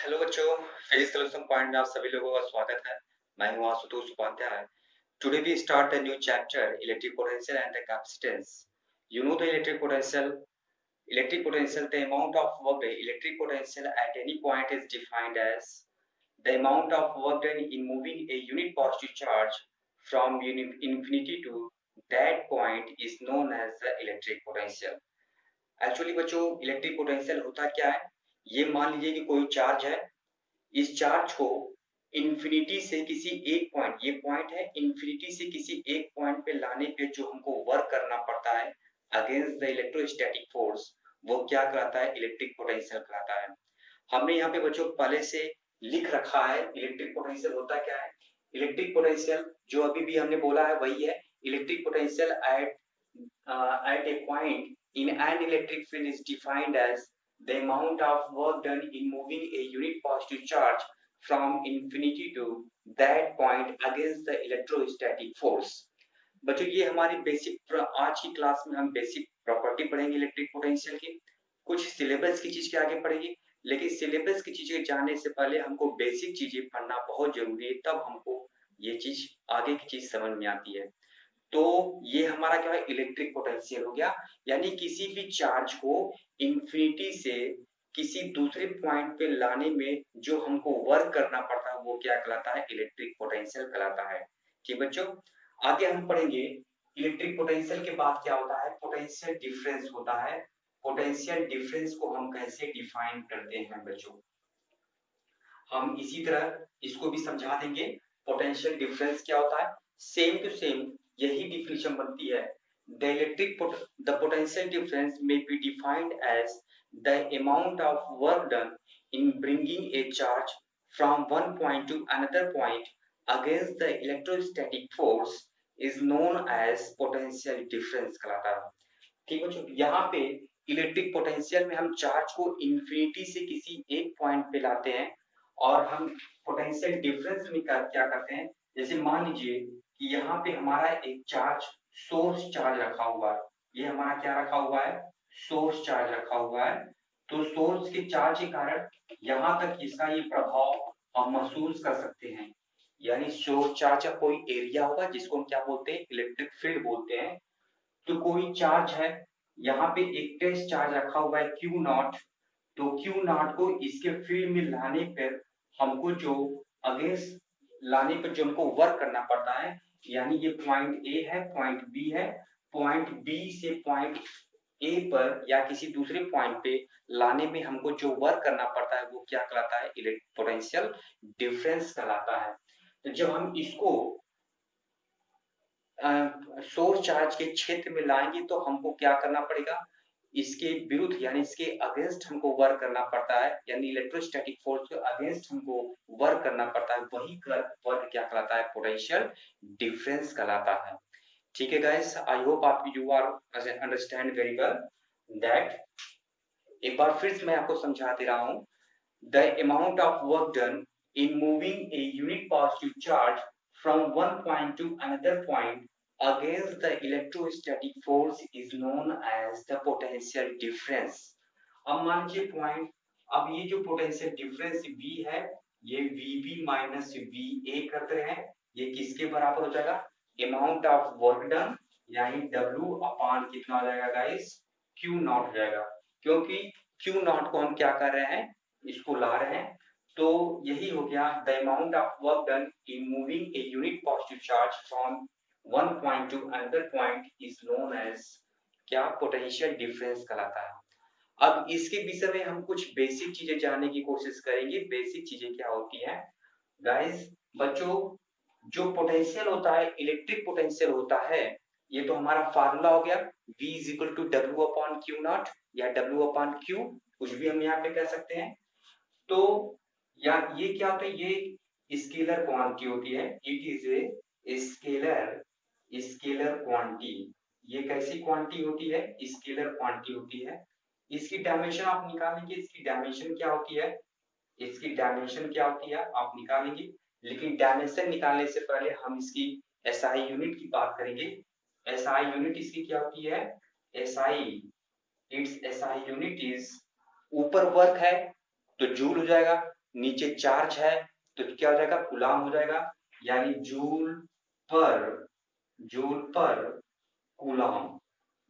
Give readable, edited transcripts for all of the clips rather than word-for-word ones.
Hello बच्चों, physics solution point में आप सभी लोगों का स्वागत है। मैं हूं Ashutosh Upadhyay. Today we start a new chapter, electric potential and the capacitance. You know the electric potential, the amount of work, the electric potential at any point is defined as the amount of work done in moving a unit positive charge from infinity to that point is known as the electric potential. Actually बच्चों, electric potential होता क्या है? ये मान लीजिए कि कोई charge है। इस चार्ज को इंफिनिटी से किसी एक पॉइंट, ये पॉइंट है, इंफिनिटी से किसी एक पॉइंट पे लाने पे जो हमको वर्क करना पड़ता है अगेंस्ट द इलेक्ट्रोस्टैटिक फोर्स, वो क्या कहलाता है? इलेक्ट्रिक पोटेंशियल कहलाता है। हमने यहाँ पे बच्चों पहले से लिख रखा है इलेक्ट्रिक पोटेंशियल होता क्या है। इलेक्ट्रिक पोटेंशियल जो अभी भी हमने बोला है वही है। Electric potential at a point in an electric field is defined as the amount of work done in moving a unit positive charge from infinity to that point against the electrostatic force. बच्चों ये हमारी basic, आज की class में हम basic property पढ़ेंगे electric potential की। कुछ सिलेबस की चीज के आगे पढ़ेंगे, लेकिन सिलेबस की चीजें जानने से पहले हमको बेसिक चीजें पढ़ना बहुत जरूरी है, तब हमको ये चीज आगे की चीज समझ में आती है। तो ये हमारा क्या है? इलेक्ट्रिक पोटेंशियल हो गया। यानी किसी भी चार्ज को इंफिनिटी से किसी दूसरे पॉइंट पे लाने में जो हमको वर्क करना पड़ता है वो क्या कहलाता है? इलेक्ट्रिक पोटेंशियल कहलाता है। ठीक बच्चों, आगे हम पढ़ेंगे इलेक्ट्रिक पोटेंशियल के बाद क्या होता है? पोटेंशियल डिफरेंस होता है। पोटेंशियल डिफरेंस को हम कैसे डिफाइन करते हैं बच्चों, हम इसी तरह इसको भी समझा देंगे। पोटेंशियल डिफरेंस क्या होता है? सेम टू सेम यही डिफिनेशन बनती है। The potential difference may be defined as the amount of work done in bringing a charge from one point to another point against the electrostatic force is known as potential difference कहलाता है। ठीक बच्चों, यहाँ पे electric potential में हम charge को infinity से किसी एक पॉइंट पे लाते हैं और हम पोटेंशियल डिफरेंस में क्या करते हैं। जैसे मान लीजिए कि यहाँ पे हमारा एक चार्ज, सोर्स चार्ज रखा हुआ है। ये हमारा क्या रखा हुआ है? सोर्स चार्ज रखा हुआ है। तो सोर्स के चार्ज के कारण यहाँ तक इसका ये प्रभाव हम महसूस कर सकते हैं। यानी सोर्स चार्ज का कोई एरिया होगा जिसको हम क्या बोलते हैं? इलेक्ट्रिक फील्ड बोलते हैं। तो कोई चार्ज है, यहाँ पे एक टेस्ट चार्ज रखा हुआ है क्यू नॉट। तो क्यू नॉट को इसके फील्ड में लाने पर हमको जो अगेंस्ट लाने पर जो हमको वर्क करना पड़ता है, यानी ये पॉइंट ए है, पॉइंट बी है, पॉइंट बी से पॉइंट ए पर या किसी दूसरे पॉइंट पे लाने में हमको जो वर्क करना पड़ता है वो क्या कहलाता है? इलेक्ट्रिक पोटेंशियल डिफरेंस कहलाता है। तो जब हम इसको सोर्स चार्ज के क्षेत्र में लाएंगे तो हमको क्या करना पड़ेगा? इसके विरुद्ध यानी इसके अगेंस्ट हमको वर्क करना पड़ता है, यानी इलेक्ट्रोस्टैटिक फोर्स के अगेंस्ट हमको वर्क करना पड़ता है। वही वर्क क्या कहलाता है? पोटेंशियल डिफरेंस कहलाता है। ठीक है गाइस, आई होप आप you are understand very well that. एक बार फिर से मैं आपको समझा दे रहा हूँ। The amount of work done in moving a unit positive charge from one point to another point against the electrostatic force is known as the potential difference. अब मान लीजिए पॉइंट, अब ये जो पोटेंशियल डिफरेंस V है, ये VB minus VA करते हैं, ये किसके बराबर हो जाएगा? अमाउंट ऑफ वर्क डन, यानी W अपान कितना हो जाएगा गाइस? Q नॉट हो जाएगा। क्योंकि Q नॉट को हम क्या कर रहे हैं? इसको ला रहे हैं। तो यही हो गया the amount of work done in moving a unit positive charge from one point to another point is known as क्या? पोटेंशियल डिफरेंस कहलाता है। अब इसके विषय में हम कुछ बेसिक चीजें जानने की कोशिश करेंगे। बेसिक चीजें क्या होती हैं गाइस? बच्चों, जो पोटेंशियल होता है, इलेक्ट्रिक पोटेंशियल होता है, ये तो हमारा फार्मूला हो गया V is equal to W upon Q naught या W अपॉन क्यू, कुछ भी हम यहाँ पे कह सकते हैं। तो या ये क्या होता है? ये स्केलर क्वांटिटी होती है। It is a scalar quantity. ये कैसी क्वांटिटी होती है? स्केलर क्वांटिटी होती है। इसकी डायमेंशन आप निकालेंगे, इसकी डायमेंशन क्या होती है? इसकी डायमेंशन क्या होती है आप निकालेंगे। लेकिन डायमेंशन निकालने से पहले हम इसकी एसआई यूनिट की बात करेंगे। एसआई यूनिट इसकी क्या होती है? SI, it's SI unit is, ऊपर वर्क है तो जूल हो जाएगा, नीचे चार्ज है तो क्या हो जाएगा, कूलाम हो जाएगा, यानी पर जूल पर कूलाम,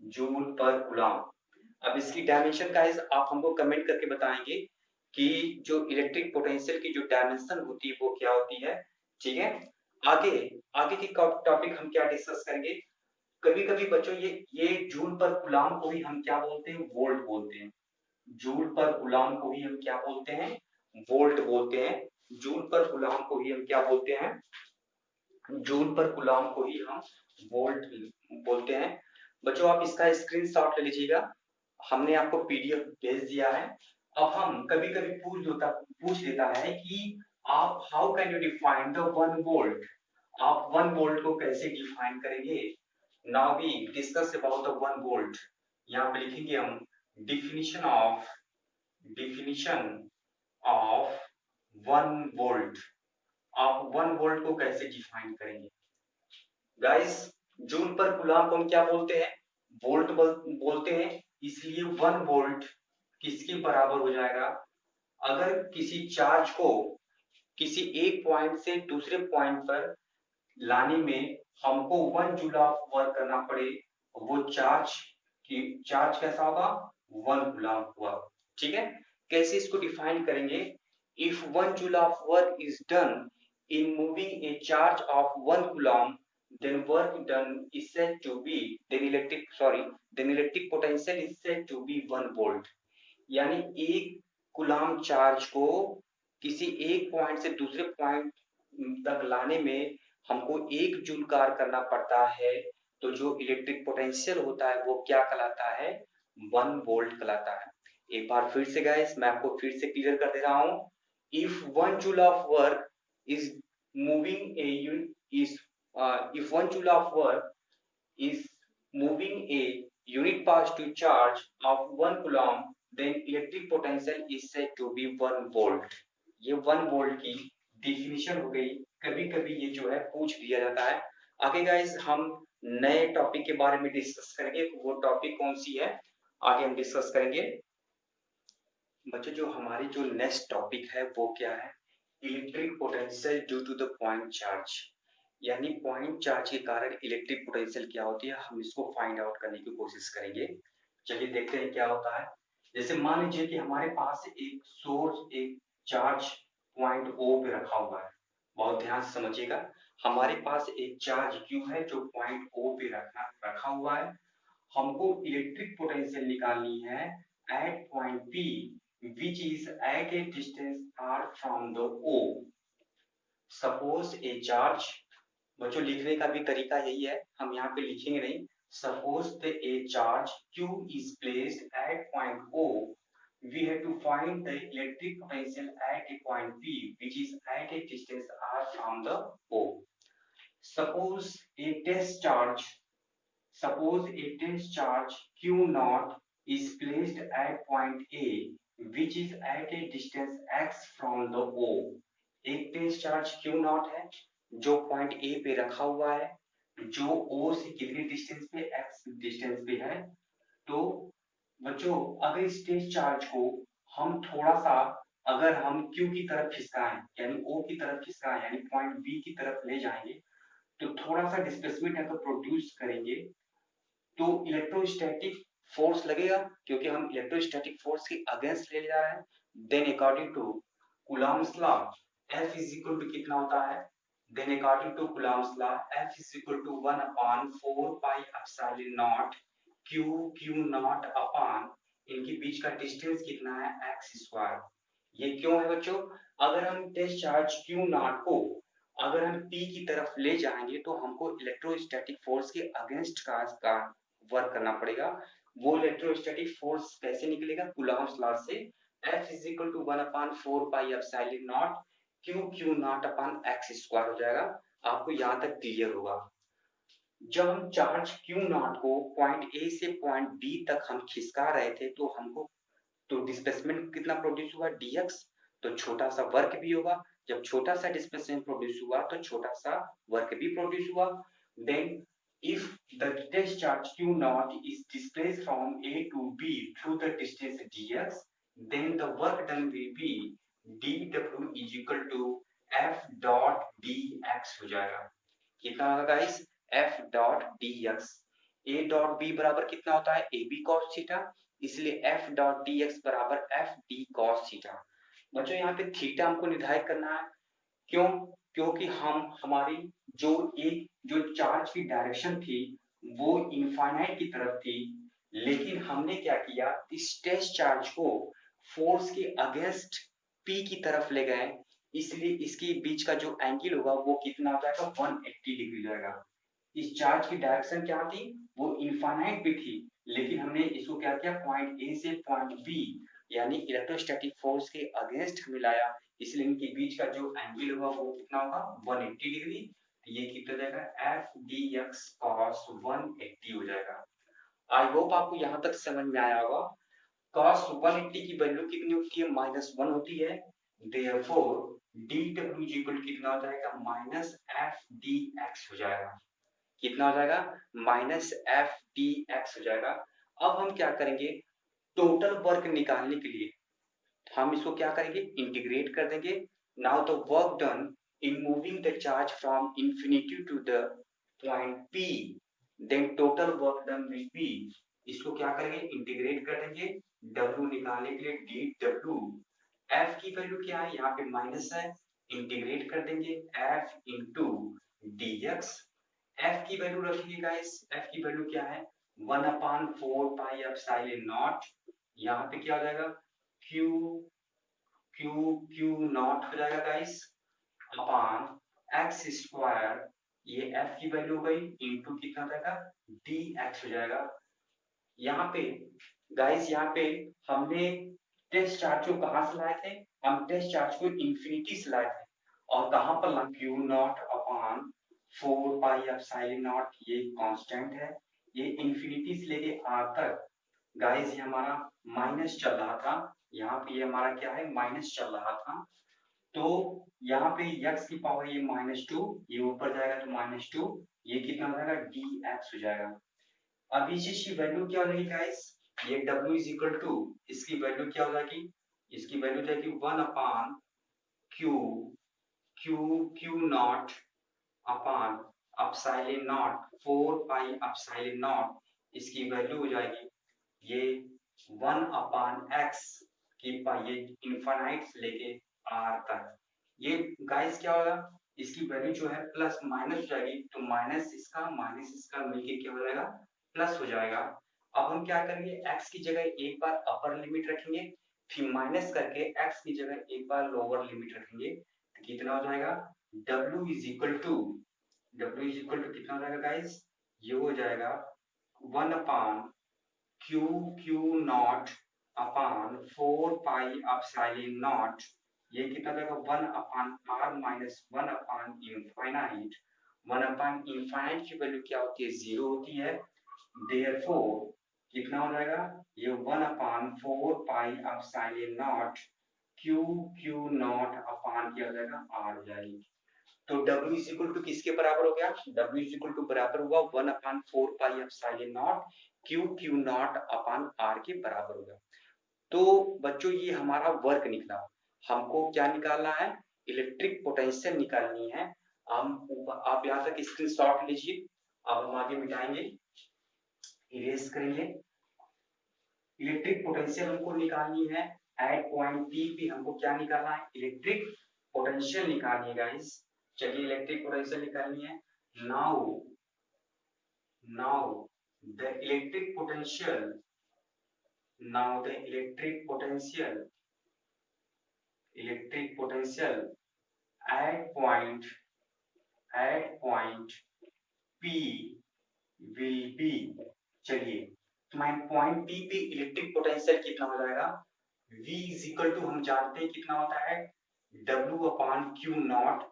जूल पर कूलाम। अब इसकी डायमेंशन गाइस आप हमको कमेंट करके बताएंगे कि जो इलेक्ट्रिक पोटेंशियल की जो डायमेंशन होती है वो क्या होती है। ठीक है, आगे आगे की टॉपिक हम क्या डिस्कस करेंगे। कभी कभी बच्चों ये जूल पर गुलाम को भी हम क्या बोलते हैं, वोल्ट बोलते हैं। जूल पर गुलाम को भी हम क्या बोलते हैं, वोल्ट बोलते हैं। जूल पर गुलाम को भी हम क्या बोलते हैं, जूल पर गुलाम को ही हम वोल्ट बोलते हैं। बच्चों आप इसका स्क्रीनशॉट ले लीजिएगा, हमने आपको पीडीएफ भेज दिया है। अब हम कभी कभी पूछ देता है कि आप how can you define the 1 volt, आप 1 वोल्ट को कैसे डिफाइन करेंगे। Now we discuss about the 1 volt. यहाँ पे लिखेंगे हम डिफिनिशन ऑफ 1 वोल्ट। आप 1 वोल्ट को कैसे डिफाइन करेंगे गाइस। जूल पर गुलाम को हम क्या बोलते हैं, वोल्ट बोलते हैं। इसलिए 1 वोल्ट किसके बराबर हो जाएगा, अगर किसी चार्ज को किसी एक पॉइंट से दूसरे पॉइंट पर लाने में हमको 1 जूल ऑफ वर्क करना पड़े, वो चार्ज कैसा होगा, 1 गुलाम हुआ। ठीक है, कैसे इसको डिफाइन करेंगे। If 1 joule of work is done in moving a charge of 1 coulomb, then work done is said to be then electric potential is said to be 1 volt। यानी एक गुलाम चार्ज को किसी एक पॉइंट से दूसरे पॉइंट तक लाने में हमको 1 जूल कार्य करना पड़ता है, तो जो इलेक्ट्रिक पोटेंशियल होता है वो क्या कहलाता है, 1 वोल्ट कहलाता है। एक बार फिर से गाइस मैं आपको फिर से क्लियर कर दे रहा हूं। If 1 joule of work is moving a is if 1 joule of work is moving a unit positive charge of 1 coulomb, then electric potential is said to be 1 volt। ये 1 वोल्ट की definition हो गई। कभी कभी ये जो है पूछ दिया जाता है। आगे गाइस हम नए टॉपिक के बारे में डिस्कस करेंगे, वो टॉपिक कौन सी है आगे हम डिस्कस करेंगे। बच्चों जो हमारी जो नेक्स्ट टॉपिक है वो क्या है, electric potential due to the point charge. यानी पॉइंट चार्ज के कारण इलेक्ट्रिक पोटेंशियल क्या होती है, हम इसको फाइंड आउट करने की कोशिश करेंगे। चलिए देखते हैं क्या होता है। जैसे मान लीजिए कि हमारे पास एक सोर्स एक चार्ज पॉइंट ओ पे रखा हुआ है। बहुत ध्यान से समझिएगा, हमारे पास एक चार्ज क्यू है जो पॉइंट ओ पे रखा हुआ है। हमको इलेक्ट्रिक पोटेंशियल निकालनी है at point P which is at a distance r from the O। Suppose a charge, बच्चों लिखने का भी तरीका यही है, हम यहाँ पे लिखेंगे नहीं। Suppose the a charge Q is placed at point O, we have to find the electric potential at a point P which is at a distance r from the O। Suppose a test charge Suppose a test charge Q naught is placed at point A, which is at a distance x from the O। एक test charge Q naught है जो point A पे रखा हुआ है, जो O से कितने डिस्टेंस पे, x डिस्टेंस पे है। तो बच्चों अगर इस टेस्ट चार्ज को हम थोड़ा सा अगर हम Q की तरफ खिसकाएं यानी O की तरफ खिसकाएं यानी पॉइंट B की तरफ ले जाएंगे, तो थोड़ा सा डिस्प्लेसमेंट अगर प्रोड्यूस करेंगे तो इलेक्ट्रोस्टैटिक फोर्स लगेगा, क्योंकि हम इलेक्ट्रोस्टैटिक फोर्स के अगेंस्ट ले जा रहे हैं। Then according to Coulomb's law F is equal to कितना होता है, then according to Coulomb's law F is equal to 1/4 pi epsilon naught Q naught upon इनके बीच का डिस्टेंस कितना है x स्क्वायर। ये क्यों है बच्चों, अगर हम टेस्ट चार्ज Q नॉट को अगर हम P की तरफ ले जाएंगे तो हमको इलेक्ट्रोस्टैटिक फोर्स के अगेंस्ट का वर्क करना पड़ेगा। वो इलेक्ट्रोस्टैटिक फोर्स कैसे निकलेगा, कूलॉम्स लॉ से F is equal to 1/4 pi epsilon naught Q naught upon x square हो जाएगा। आपको यहाँ तक क्लियर होगा। जब हम चार्ज Q नॉट को पॉइंट A से पॉइंट B तक हम खिसका रहे थे तो हमको तो डिस्प्लेसमेंट कितना प्रोड्यूस हुआ dx, तो छोटा सा वर्क भी होगा। जब छोटा सा डिस्प्लेसमेंट प्रोड्यूस हुआ तो छोटा सा वर्क भी प्रोड्यूस हुआ। Then if the test charge Q naught is displaced from A to B through the distance dx, then the work done will be D W is equal to F dot D X हो जाएगा। कितना होगा guys? F dot D X. A dot B बराबर कितना होता है? A B cos theta, इसलिए F dot D X बराबर एफ डी कॉस थीटा। बच्चों यहाँ पे थीटा हमको निर्धारित करना है। क्यों? क्योंकि हम हमारी जो चार्ज की डायरेक्शन थी वो इनफाइनाइट की तरफ थी, लेकिन हमने क्या किया, इस टेस्ट चार्ज को फोर्स के अगेंस्ट पी की तरफ ले गए, इसलिए इसके बीच का जो एंगल होगा वो कितना हो जाएगा? 180 डिग्री जाएगा। इस चार्ज की डायरेक्शन क्या थी? वो इनफाइनाइट भी थी, लेकिन हमने इसको क्या किया, पॉइंट ए से पॉइंट बी यानी इलेक्ट्रोस्टैटिक फोर्स के अगेंस्ट मिलाया, इसलिए इनके बीच का जो एंगल होगा वो कितना होगा? 180 डिग्री। तो ये कितना जाएगा? एफ डी एक्स कॉस 180 हो जाएगा। आई होप आपको यहाँ तक समझ में आया होगा। cos 180 की वैल्यू कितनी होती है? -1 होती है। therefore dw इक्वल कितना हो जाएगा? माइनस एफ डी एक्स हो जाएगा। कितना हो जाएगा? माइनस एफ डी एक्स हो जाएगा। अब हम क्या करेंगे, टोटल वर्क निकालने के लिए हम इसको क्या करेंगे? इंटीग्रेट कर देंगे। Now the work done in moving the charge from infinity to the point P, then total work done will be, इसको क्या करेंगे? इंटीग्रेट कर देंगे। W निकालने के लिए डी डब्ल्यू, F की वैल्यू क्या है? यहाँ पे माइनस है, इंटीग्रेट कर देंगे F into D x. F की वैल्यू रखिए गाइस, F की वैल्यू क्या है? 1/4 पाई एप्सिलॉन नॉट। यहाँ पे क्या हो जाएगा? Q क्यू नॉट हो जाएगा गाइस, अपान एक्स स्क्वायर, ये एफ की वैल्यू हो गई, इंटू कितना हो जाएगा? डी एक्स हो जाएगा। यहाँ पे गाइस, यहाँ पे हमने टेस्ट चार्ज को कहाँ से लाए थे? हम टेस्ट चार्ज को इंफिनिटी से लाए थे, और कहाँ पर लाए? Q naught upon 4 pi epsilon naught, ये कांस्टेंट है, ये इंफिनिटी से लेके आर तक गाइस ये हमारा माइनस चल रहा था। यहाँ पे ये हमारा क्या है? माइनस चल रहा था। तो यहाँ पे x की पावर ये -2, ये ऊपर जाएगा तो -2, ये कितना हो जाएगा? डी एक्स हो जाएगा। अब इस चीज की वैल्यू क्या हो जाएगी गाइस? ये w इज इक्वल टू, इसकी वैल्यू क्या हो जाएगी? इसकी वैल्यू जाएगी 1 Q Q Q naught upon epsilon naught 4 pi epsilon naught, इसकी वैल्यू हो जाएगी ये 1/x की पाई, ये इनफाइनाइट से लेके आर तक। ये गाइस क्या होगा? इसकी वैल्यू जो है प्लस माइनस हो जाएगी, तो माइनस इसका मिलके क्या हो जाएगा? प्लस हो जाएगा। अब हम क्या करेंगे, x की जगह एक बार अपर लिमिट रखेंगे, फिर माइनस करके x की जगह एक बार लोअर लिमिट रखेंगे, तो कितना हो जाएगा? w इज इक्वल टू, कितना हो जाएगा गाइस? ये हो जाएगा 1/क्यू Q naught upon 4 pi epsilon naught, ये कितना जाएगा? 1/r-1/इनफाइनाइट। 1/इनफाइनाइट की वैल्यू क्या होती है? 0 होती है। देयरफॉर कितना हो जाएगा? ये 1/4 pi epsilon naught Q Q naught upon क्या हो जाएगा? आर हो जाएगी। तो W इज इक्वल टू किसके बराबर हो गया? W इज इक्वल टू बराबर हुआ 1/4 pi epsilon naught Q Q naught upon R के बराबर होगा। तो बच्चों ये हमारा वर्क निकला। हमको क्या निकालना है? इलेक्ट्रिक पोटेंशियल निकालनी है। आप यहाँ तक स्क्रीनशॉट लीजिए। अब हम आगे मिटाएंगे, इरेज करेंगे। इलेक्ट्रिक पोटेंशियल हमको निकालनी है एट पॉइंट पी पे। हमको क्या निकालना है? इलेक्ट्रिक पोटेंशियल निकालनी है गाइस। चलिए इलेक्ट्रिक पोटेंशियल निकालनी है। Now now the electric potential now the electric potential at point P will be, चलिए तो मैं पॉइंट P पे इलेक्ट्रिक पोटेंशियल कितना हो जाएगा? V इज इक्वल टू, हम जानते हैं कितना होता है? W upon Q naught.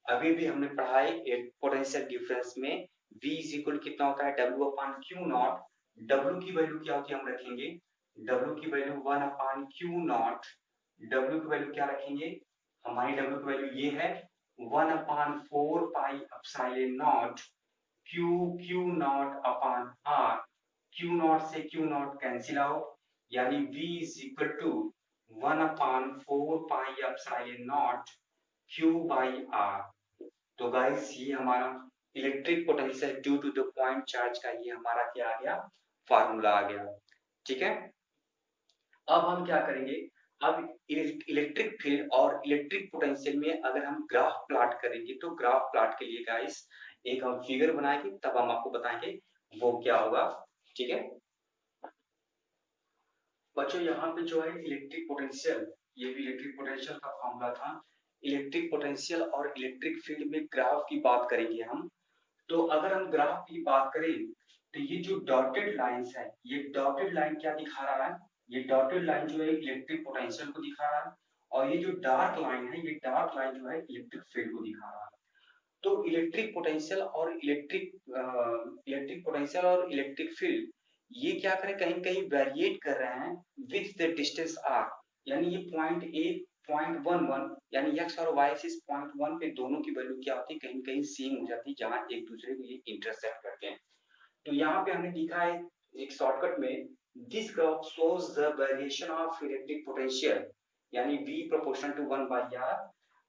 अभी भी हमने पढ़ा है पोटेंशियल डिफरेंस में V इज इक्वल कितना होता है? W upon Q naught. W की वैल्यू क्या होती है? हम रखेंगे W की वैल्यू 1/क्यू नॉट। W की वैल्यू क्या रखेंगे? हमारी W की वैल्यू ये है 1/4 pi epsilon naught Q Q naught upon R. क्यू नॉट से क्यू नॉट कैंसिल आउट, यानी V is equal to 1/4 pi epsilon naught Q by R. तो गाइस ये हमारा electric potential due to the point charge का ये हमारा क्या आ गया, फार्मूला आ गया। ठीक है, अब हम क्या करेंगे, अब इलेक्ट्रिक फील्ड और इलेक्ट्रिक पोटेंशियल में अगर हम ग्राफ प्लॉट करेंगे तो ग्राफ प्लॉट के लिए गाइस एक हम फिगर बनाएंगे, तब हम आपको बताएंगे वो क्या होगा। ठीक है बच्चों, यहाँ पे जो है इलेक्ट्रिक पोटेंशियल, ये भी इलेक्ट्रिक पोटेंशियल का फॉर्मूला था। इलेक्ट्रिक पोटेंशियल और इलेक्ट्रिक फील्ड में ग्राफ की बात करेंगे हम। तो अगर हम ग्राफ की बात करें तो ये जो डॉटेड लाइंस है, ये डॉटेड लाइन क्या दिखा रहा है, ये डॉटेड लाइन जो है इलेक्ट्रिक पोटेंशियल को दिखा रहा है, और ये जो डार्क लाइन है, ये डार्क लाइन जो है इलेक्ट्रिक फील्ड को दिखा रहा है। तो इलेक्ट्रिक पोटेंशियल और इलेक्ट्रिक पोटेंशियल और इलेक्ट्रिक फील्ड ये क्या करें, कहीं कहीं वेरिएट कर रहे हैं विथ द डिस्टेंस आर। यानी ये पॉइंट ए, पॉइंट 1 1, यानी एक्स और वाई एक्सिस पॉइंट 1 पे दोनों की वैल्यू क्या होती है, कहीं कहीं सेम हो जाती है, जहां एक दूसरे को ये इंटरसेक्ट करते हैं। तो यहाँ पे हमने लिखा है एक शॉर्टकट में, this graph shows the variation of electric potential, यानी V proportional to 1 by R,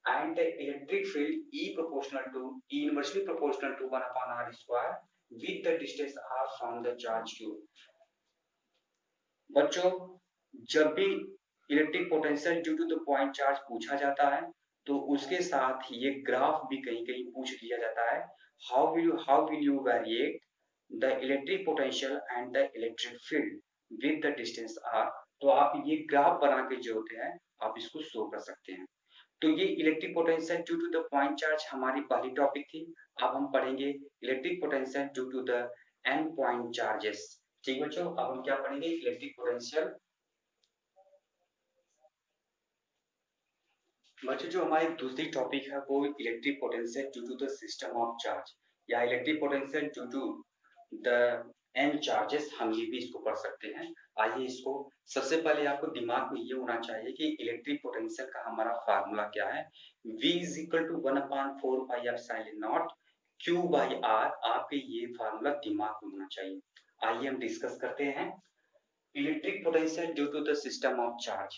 and the electric field E inversely proportional to 1 upon R square with the distance R from the charge Q। बच्चों, जब भी electric potential due to the point charge पूछा जाता है तो उसके साथ ये ग्राफ भी कहीं कहीं पूछ लिया जाता है। How will you variate the electric potential and the electric field with the distance R. तो आप ये ग्राफ बना के जो होते हैं आप इसको शो कर सकते हैं। तो ये electric potential due to the point charge हमारी पहली टॉपिक थी। अब हम पढ़ेंगे electric potential due to the N point charges. ठीक बच्चों, अब हम क्या पढ़ेंगे, इलेक्ट्रिक पोटेंशियल। बच्चों, जो हमारी दूसरी टॉपिक है वो electric potential due to the system of charge, या electric potential due to the N charges, हम ये भी इसको पढ़ सकते हैं। आइए इसको, सबसे पहले आपको दिमाग में ये होना चाहिए कि इलेक्ट्रिक पोटेंशियल का हमारा फार्मूला क्या है। V is equal to 1/4 pi epsilon naught Q by R। आपके ये फार्मूला दिमाग में होना चाहिए। आइए हम डिस्कस करते हैं electric potential due to the system of charge.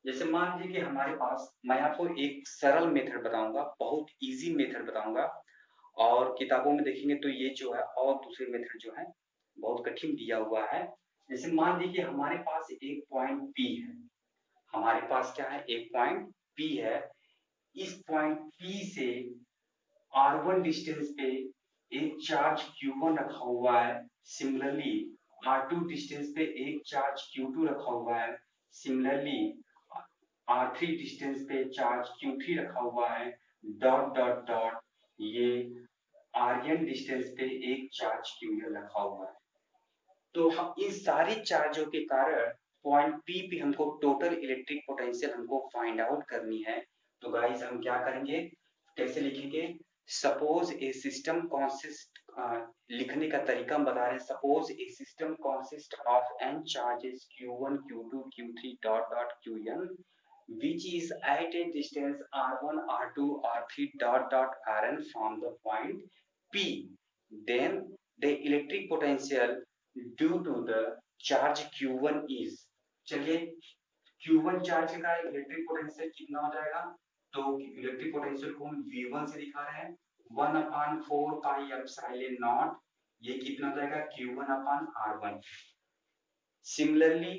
जैसे मान लीजिए कि हमारे पास, मैं आपको एक सरल मेथड बताऊंगा, बहुत इजी मेथड बताऊंगा, और किताबों में देखेंगे तो ये जो है और दूसरे मेथड जो है बहुत कठिन दिया हुआ है। जैसे मान लीजिए हमारे पास एक पॉइंट P है, हमारे पास क्या है, एक पॉइंट P है। इस पॉइंट P से R1 डिस्टेंस पे एक चार्ज Q1 रखा हुआ है। सिमिलरली R2 डिस्टेंस पे एक चार्ज Q2 रखा हुआ है। सिमिलरली R3 डिस्टेंस पे चार्ज Q3 रखा हुआ है। डॉट डॉट डॉट, ये Rn डिस्टेंस पे एक चार्ज Qn रखा हुआ है। तो हम इन सारे चार्जों के कारण पॉइंट P पे हमको टोटल इलेक्ट्रिक पोटेंशियल हमको फाइंड आउट करनी है। तो गाइस हम क्या करेंगे, कैसे लिखेंगे, सपोज ए सिस्टम कॉन्सिस्ट, लिखने का तरीका हम बता रहे हैं। Suppose A system consist of n charges Q1 Q2 Q3 dot dot Qn which is at a distance R1 R2 R3 dot dot Rn from the point P, then the electric potential due to the charge Q1 is, चलिए Q1 charge का electric potential कितना हो जाएगा, तो electric potential को हम V1 से दिखा रहे हैं, 1/4 पाई एप्सिलॉन नॉट, ये कितना हो जाएगा Q1/R1। सिमिलरली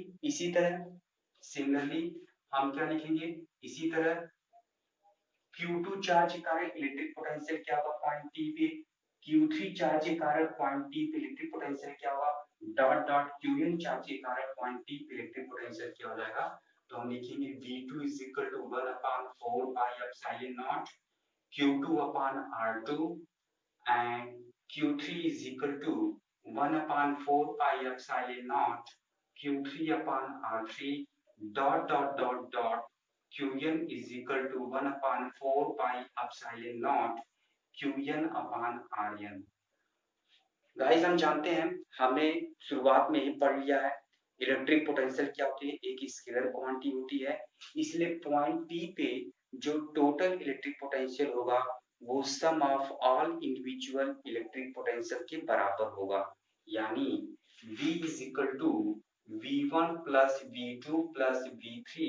सिमिलरली हम क्या लिखेंगे, इसी तरह Q2 चार्ज के कारण इलेक्ट्रिक पोटेंशियल क्या होगा पॉइंट P पे, Q3 चार्ज के कारण पॉइंट P पे इलेक्ट्रिक पोटेंशियल क्या होगा, डॉट डॉट Qn चार्ज के कारण पॉइंट P पे इलेक्ट्रिक पोटेंशियल क्या हो जाएगा। तो हम लिखेंगे V2 is equal to 1/4 pi epsilon naught Q2/R2 and Q3 is equal to 1/4 pi epsilon naught Q3/R3 dot dot dot dot Qn is equal to 1/4 pi epsilon naught Qn/Rn। Guys हम जानते हैं, हमने शुरुआत में ही पढ़ लिया है इलेक्ट्रिक पोटेंशियल क्या होती है, एक स्केलर क्वांटिटी होती है। इसलिए पॉइंट P पे जो टोटल इलेक्ट्रिक पोटेंशियल होगा वो sum of all individual electric potential के बराबर होगा। यानी V is equal to V1 plus V2 plus V3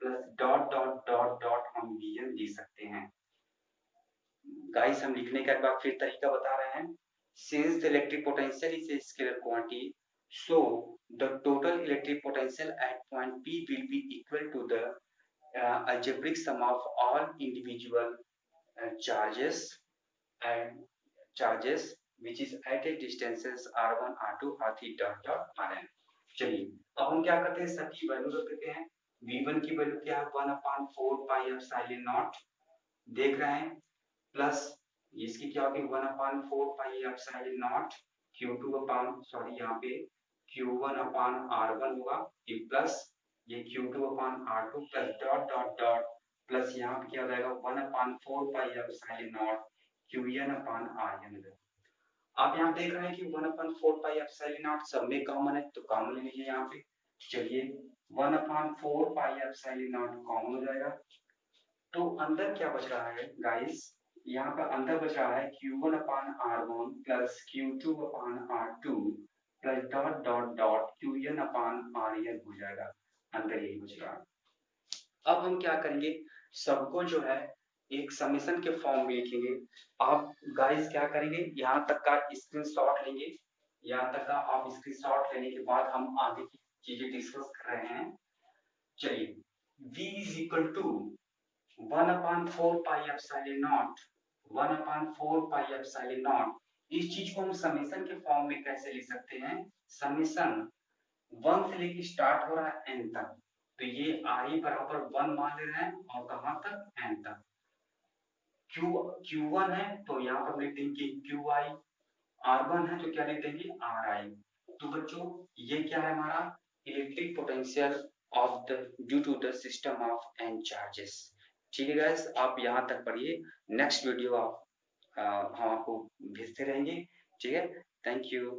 plus dot dot dot dot हम Vn लिख सकते हैं। गाइस हम लिखने का एक बार फिर तरीका बता रहे हैं। Since the electric potential is a scalar quantity, so the total electric potential at point P will be equal to the algebraic sum of all individual charges and charges which is at a distances r1 r2 r3 dot dot rn। चलिए अब हम क्या करते हैं, सबकी value रख देते हैं। v1 की वैल्यू क्या है, 1/4 पाई एप्सिलॉन नॉट देख रहे हैं, प्लस इसकी क्या होगी 1/4 pi epsilon not q2 upon sorry यहाँ पे q1 अपान r1 होगा, ये प्लस ये q2 अपान r2 plus dot dot dot plus यहाँ पे क्या हो जाएगा 1/4 pi epsilon not qn upon rn। आप यहाँ देख रहे हैं कि 1/4 पाई एप्सिलॉन नॉट सब में कॉमन है, तो कॉमन ले लीजिए यहाँ पे। चलिए 1/4 पाई एप्सिलॉन नॉट कॉमन हो जाएगा, तो अंदर क्या बच रहा है गाइस, यहाँ पर अंदर बच रहा है q1 अपान r1 प्लस q2 अपान r2 plus dot dot dot qn अपान rn हो जाएगा, अंदर यही बच रहा है। अब हम क्या करेंगे, सबको जो है एक समेशन के फॉर्म में लिखेंगे। आप गाइस क्या करेंगे, यहाँ तक का स्क्रीनशॉट लेंगे, यहाँ तक का आप स्क्रीनशॉट लेने के बाद हम आगे की चीजें डिस्कस कर रहे हैं। चलिए v is equal to 1/4 pi epsilon naught 1/4 pi epsilon naught. इस चीज को हम समेशन के फॉर्म में कैसे लिख सकते हैं, समेशन 1 से लेके स्टार्ट हो रहा है n तक, तो ये i बराबर 1 मान ले रहे हैं और कहां तक n तक। q1 है तो यहाँ पर लिख देंगे qi, r1 है तो क्या लिख देंगे ri। तो बच्चों ये क्या है हमारा electric potential of the due to the system of n charges. ठीक है गाइस, आप यहाँ तक पढ़िए, नेक्स्ट वीडियो आप हम आपको भेजते रहेंगे। ठीक है, थैंक यू।